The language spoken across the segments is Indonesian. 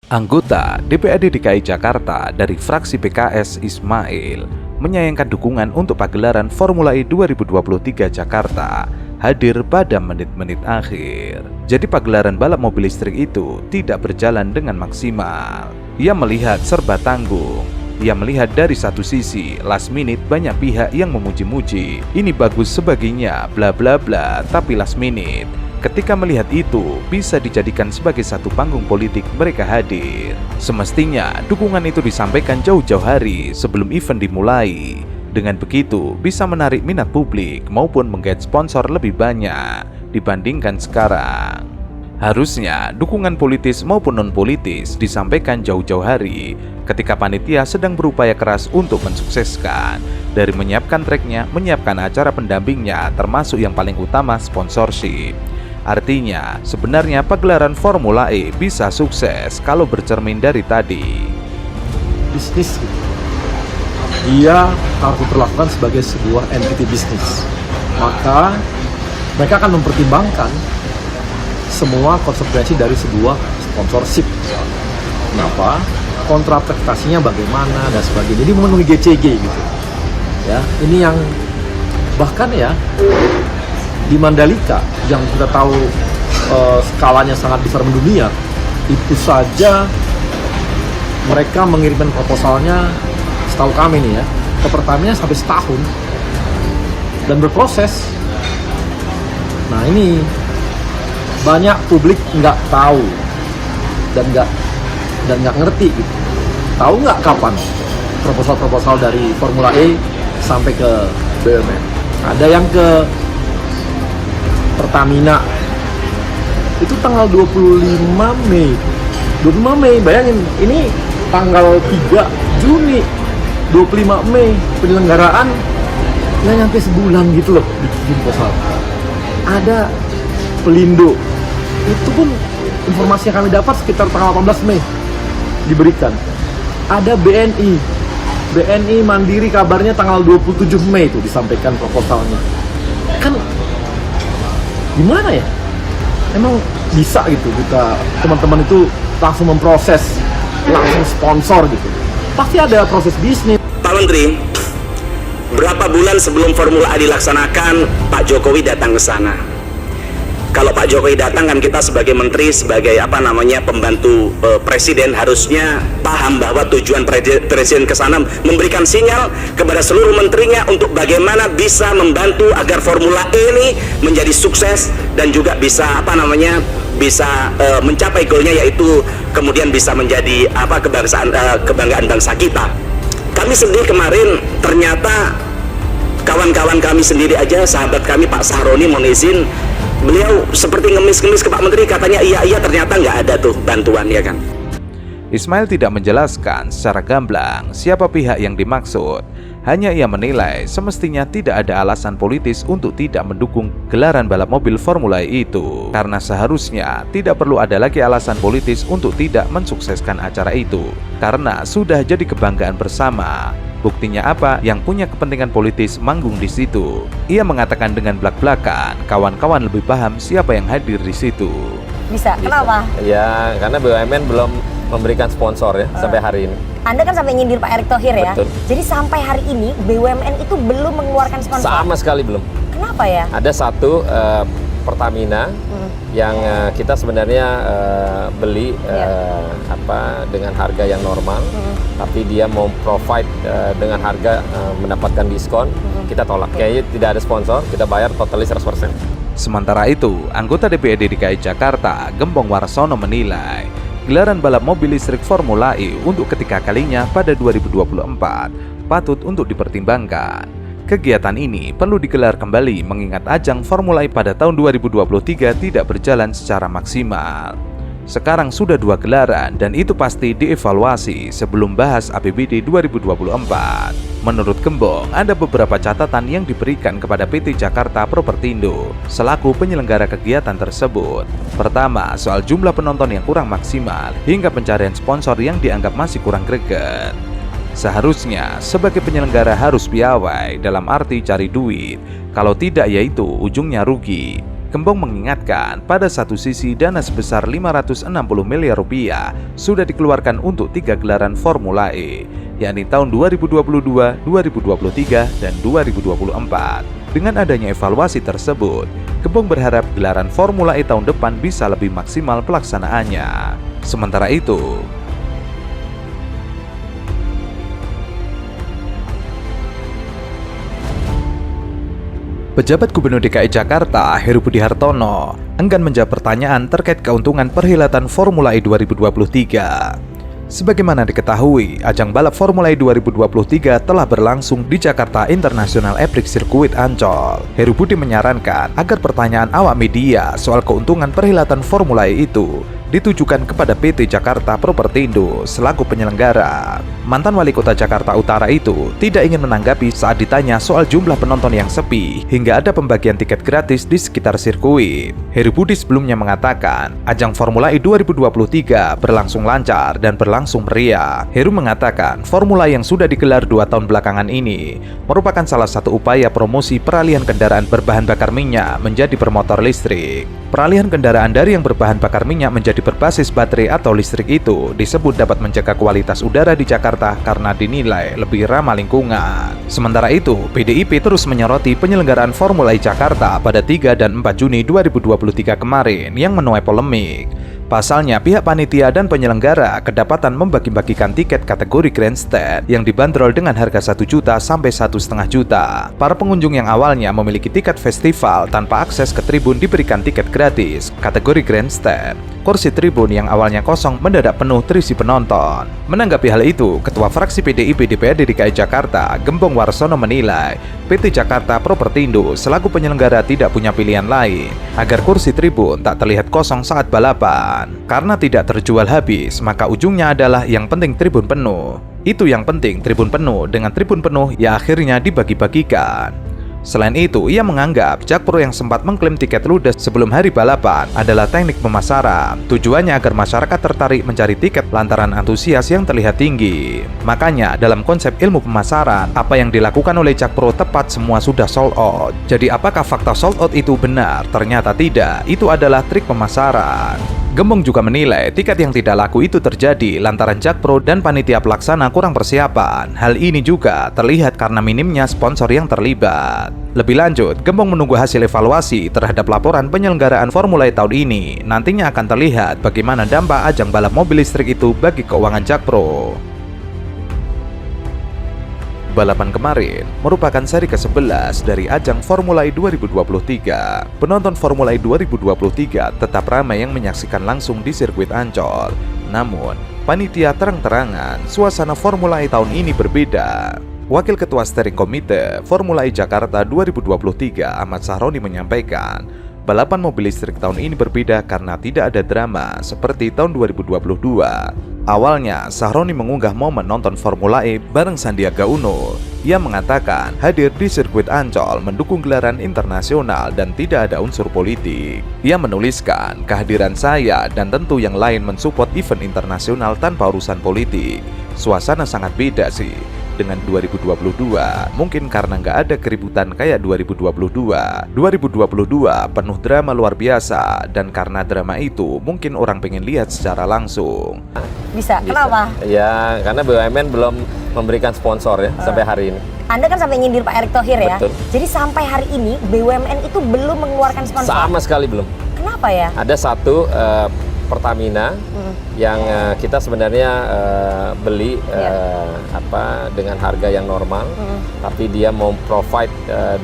Anggota DPRD DKI Jakarta dari fraksi PKS Ismail menyayangkan dukungan untuk pagelaran Formula E 2023 Jakarta hadir pada menit-menit akhir. Jadi pagelaran balap mobil listrik itu tidak berjalan dengan maksimal. Ia melihat serba tanggung. Ia melihat dari satu sisi, last minute banyak pihak yang memuji-muji. Ini bagus sebagainya, bla bla bla, tapi last minute. Ketika melihat itu, bisa dijadikan sebagai satu panggung politik mereka hadir. Semestinya, dukungan itu disampaikan jauh-jauh hari sebelum event dimulai. Dengan begitu, bisa menarik minat publik maupun menggait sponsor lebih banyak dibandingkan sekarang. Harusnya, dukungan politis maupun non-politis disampaikan jauh-jauh hari ketika panitia sedang berupaya keras untuk mensukseskan. Dari menyiapkan tracknya, menyiapkan acara pendampingnya, termasuk yang paling utama sponsorship. Artinya, sebenarnya pagelaran Formula E bisa sukses kalau bercermin dari tadi. Bisnis gitu. Dia harus diperlakukan sebagai sebuah entity bisnis. Maka mereka akan mempertimbangkan semua konsekuensi dari sebuah sponsorship. Kenapa? Kontrapretasinya bagaimana dan sebagainya. Jadi memenuhi GCG gitu. Ya, ini yang bahkan ya di Mandalika yang kita tahu skalanya sangat besar mendunia, itu saja mereka mengirimkan proposalnya, setahu kami nih ya, ke Pertamina sampai setahun dan berproses. Nah ini banyak publik nggak tahu dan nggak ngerti gitu. Tahu nggak kapan proposal dari Formula E sampai ke BUMN? Ada yang ke Pertamina itu tanggal 25 Mei. 25 Mei, bayangin ini tanggal 3 Juni, 25 Mei penyelenggaraan nggak nyampe sebulan gitu loh bikin proposal. Ada Pelindo, itu pun informasi yang kami dapat sekitar tanggal 18 Mei diberikan. Ada BNI Mandiri kabarnya tanggal 27 Mei itu disampaikan proposalnya. Kan gimana ya? Emang bisa gitu kita teman-teman itu langsung memproses, langsung sponsor gitu? Pasti ada proses bisnis. Pak Menteri, berapa bulan sebelum Formula E dilaksanakan, Pak Jokowi datang ke sana. Kalau Pak Jokowi datang kan kita sebagai menteri, sebagai pembantu presiden harusnya paham bahwa tujuan presiden ke sana memberikan sinyal kepada seluruh menterinya untuk bagaimana bisa membantu agar Formula E ini menjadi sukses dan juga bisa mencapai goalnya, yaitu kemudian bisa menjadi kebanggaan bangsa kita. Kami sendiri kemarin ternyata kawan-kawan kami sendiri aja, sahabat kami Pak Sahroni, mohon izin, beliau seperti ngemis-ngemis ke Pak Menteri, katanya iya ternyata nggak ada tuh bantuan, ya kan. Ismail tidak menjelaskan secara gamblang siapa pihak yang dimaksud. Hanya ia menilai semestinya tidak ada alasan politis untuk tidak mendukung gelaran balap mobil Formula E itu. Karena seharusnya tidak perlu ada lagi alasan politis untuk tidak mensukseskan acara itu. Karena sudah jadi kebanggaan bersama. Buktinya apa? Yang punya kepentingan politis manggung di situ. Ia mengatakan dengan belak-belakan, kawan-kawan lebih paham siapa yang hadir di situ. Bisa. Kenapa? Ya, karena BUMN belum memberikan sponsor ya sampai hari ini. Anda kan sampai nyindir Pak Erick Thohir ya. Betul. Jadi sampai hari ini BUMN itu belum mengeluarkan sponsor. Sama sekali belum. Kenapa ya? Ada satu Pertamina yang kita sebenarnya beli dengan harga yang normal, tapi dia mau provide dengan harga mendapatkan diskon, kita tolak. Kayaknya tidak ada sponsor, kita bayar totally 100%. Sementara itu, anggota DPRD DKI Jakarta, Gembong Warsono menilai gelaran balap mobil listrik Formula E untuk ketiga kalinya pada 2024 patut untuk dipertimbangkan. Kegiatan ini perlu digelar kembali mengingat ajang Formula E pada tahun 2023 tidak berjalan secara maksimal. Sekarang sudah 2 gelaran dan itu pasti dievaluasi sebelum bahas APBD 2024. Menurut Gembong, ada beberapa catatan yang diberikan kepada PT Jakarta Propertindo selaku penyelenggara kegiatan tersebut. Pertama, soal jumlah penonton yang kurang maksimal hingga pencarian sponsor yang dianggap masih kurang greget. Seharusnya sebagai penyelenggara harus piawai dalam arti cari duit, kalau tidak yaitu ujungnya rugi. Gembong mengingatkan pada satu sisi dana sebesar 560 miliar rupiah sudah dikeluarkan untuk 3 gelaran Formula E, yakni tahun 2022, 2023, dan 2024. Dengan adanya evaluasi tersebut, Gembong berharap gelaran Formula E tahun depan bisa lebih maksimal pelaksanaannya. Sementara itu, Pejabat Gubernur DKI Jakarta, Heru Budi Hartono, enggan menjawab pertanyaan terkait keuntungan perhelatan Formula E 2023. Sebagaimana diketahui, ajang balap Formula E 2023 telah berlangsung di Jakarta International Epic Circuit Ancol. Heru Budi menyarankan agar pertanyaan awak media soal keuntungan perhelatan Formula E itu ditujukan kepada PT Jakarta Propertindo selaku penyelenggara. Mantan wali kota Jakarta Utara itu tidak ingin menanggapi saat ditanya soal jumlah penonton yang sepi hingga ada pembagian tiket gratis di sekitar sirkuit. Heru Budi sebelumnya mengatakan ajang Formula E 2023 berlangsung lancar dan berlangsung meriah. Heru mengatakan Formula yang sudah digelar 2 tahun belakangan ini merupakan salah satu upaya promosi peralihan kendaraan berbahan bakar minyak menjadi bermotor listrik. Peralihan kendaraan dari yang berbahan bakar minyak menjadi berbasis baterai atau listrik itu disebut dapat menjaga kualitas udara di Jakarta karena dinilai lebih ramah lingkungan. Sementara itu, PDIP terus menyoroti penyelenggaraan Formula E Jakarta pada 3 dan 4 Juni 2023 kemarin yang menuai polemik. Pasalnya, pihak panitia dan penyelenggara kedapatan membagi-bagikan tiket kategori grandstand yang dibanderol dengan harga 1 juta sampai 1,5 juta. Para pengunjung yang awalnya memiliki tiket festival tanpa akses ke tribun diberikan tiket gratis kategori grandstand. Kursi tribun yang awalnya kosong mendadak penuh terisi penonton. Menanggapi hal itu, Ketua Fraksi PDIP DPRD DKI Jakarta, Gembong Warsono menilai PT Jakarta Propertindo selaku penyelenggara tidak punya pilihan lain agar kursi tribun tak terlihat kosong saat balapan. Karena tidak terjual habis, maka ujungnya adalah yang penting tribun penuh. Itu yang penting tribun penuh, dengan tribun penuh ya akhirnya dibagi-bagikan. Selain itu, ia menganggap Jakpro yang sempat mengklaim tiket ludes sebelum hari balapan adalah teknik pemasaran. Tujuannya agar masyarakat tertarik mencari tiket lantaran antusias yang terlihat tinggi. Makanya, dalam konsep ilmu pemasaran, apa yang dilakukan oleh Jakpro tepat semua sudah sold out. Jadi apakah fakta sold out itu benar? Ternyata tidak, itu adalah trik pemasaran. Gembong juga menilai tiket yang tidak laku itu terjadi lantaran Jakpro dan panitia pelaksana kurang persiapan. Hal ini juga terlihat karena minimnya sponsor yang terlibat. Lebih lanjut, Gembong menunggu hasil evaluasi terhadap laporan penyelenggaraan Formula E tahun ini. Nantinya akan terlihat bagaimana dampak ajang balap mobil listrik itu bagi keuangan Jakpro. Balapan kemarin merupakan seri ke-11 dari ajang Formula E 2023. Penonton Formula E 2023 tetap ramai yang menyaksikan langsung di sirkuit Ancol. Namun, panitia terang-terangan suasana Formula E tahun ini berbeda. Wakil Ketua Steering Komite Formula E Jakarta 2023 Ahmad Sahroni menyampaikan, balapan mobil listrik tahun ini berbeda karena tidak ada drama seperti tahun 2022. Awalnya, Sahroni mengunggah momen nonton Formula E bareng Sandiaga Uno. Ia mengatakan hadir di sirkuit Ancol mendukung gelaran internasional dan tidak ada unsur politik. Ia menuliskan, kehadiran saya dan tentu yang lain mensupport event internasional tanpa urusan politik. Suasana sangat beda sih dengan 2022, mungkin karena nggak ada keributan kayak 2022. 2022 penuh drama luar biasa, dan karena drama itu mungkin orang pengen lihat secara langsung. Bisa. Kenapa? Ya, karena BUMN belum memberikan sponsor ya sampai hari ini. Anda kan sampai nyindir Pak Erick Thohir ya. Betul. Jadi sampai hari ini BUMN itu belum mengeluarkan sponsor. Sama sekali belum. Kenapa ya? Ada satu Pertamina yang kita sebenarnya beli dengan harga yang normal, tapi dia mau provide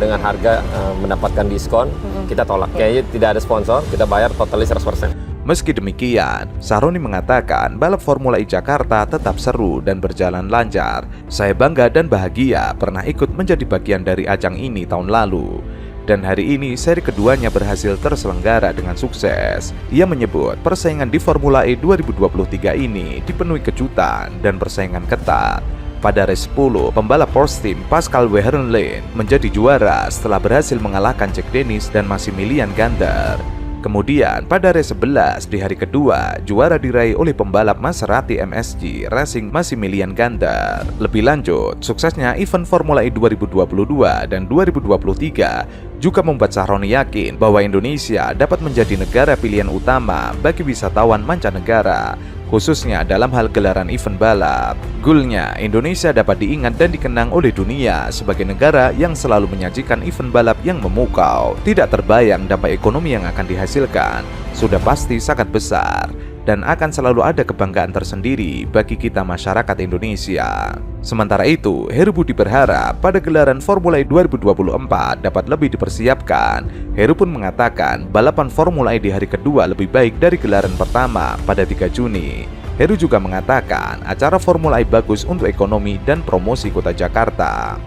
dengan harga mendapatkan diskon, kita tolak. Kayaknya tidak ada sponsor, kita bayar totally 100%. Meski demikian, Sahroni mengatakan balap Formula E Jakarta tetap seru dan berjalan lancar. Saya bangga dan bahagia pernah ikut menjadi bagian dari ajang ini tahun lalu. Dan hari ini seri keduanya berhasil terselenggara dengan sukses. Ia menyebut persaingan di Formula E 2023 ini dipenuhi kejutan dan persaingan ketat. Pada race 10, pembalap Porsche Team Pascal Wehrlein menjadi juara setelah berhasil mengalahkan Jack Dennis dan Maximilian Gander. Kemudian pada race 11 di hari kedua, juara diraih oleh pembalap Maserati MSG Racing Maximilian Gander. Lebih lanjut, suksesnya event Formula E 2022 dan 2023 juga membuat Sahroni yakin bahwa Indonesia dapat menjadi negara pilihan utama bagi wisatawan mancanegara, khususnya dalam hal gelaran event balap. Goalnya, Indonesia dapat diingat dan dikenang oleh dunia sebagai negara yang selalu menyajikan event balap yang memukau. Tidak terbayang dampak ekonomi yang akan dihasilkan, sudah pasti sangat besar, dan akan selalu ada kebanggaan tersendiri bagi kita masyarakat Indonesia. Sementara itu, Heru Budi berharap pada gelaran Formula E 2024 dapat lebih dipersiapkan. Heru pun mengatakan balapan Formula E di hari kedua lebih baik dari gelaran pertama pada 3 Juni. Heru juga mengatakan acara Formula E bagus untuk ekonomi dan promosi kota Jakarta.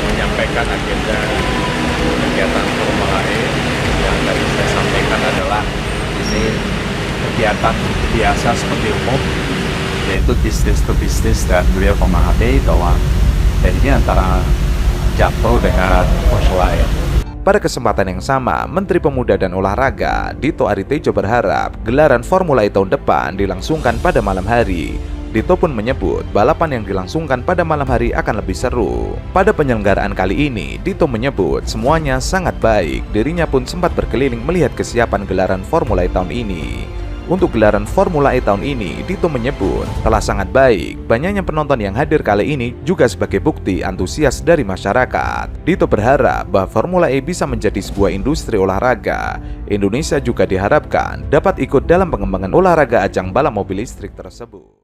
Menyampaikan agenda kegiatan Formula E yang tadi saya sampaikan adalah ini kegiatan biasa seperti umum, yaitu bisnis to bisnis, dan beliau memahami bahwa ini antara Jakpro dengan Formula E. Pada kesempatan yang sama, Menteri Pemuda dan Olahraga Dito Aritejo berharap gelaran Formula E tahun depan dilangsungkan pada malam hari. Dito pun menyebut balapan yang dilangsungkan pada malam hari akan lebih seru. Pada penyelenggaraan kali ini, Dito menyebut semuanya sangat baik. Dirinya pun sempat berkeliling melihat kesiapan gelaran Formula E tahun ini. Untuk gelaran Formula E tahun ini, Dito menyebut telah sangat baik. Banyaknya penonton yang hadir kali ini juga sebagai bukti antusias dari masyarakat. Dito berharap bahwa Formula E bisa menjadi sebuah industri olahraga. Indonesia juga diharapkan dapat ikut dalam pengembangan olahraga ajang balap mobil listrik tersebut.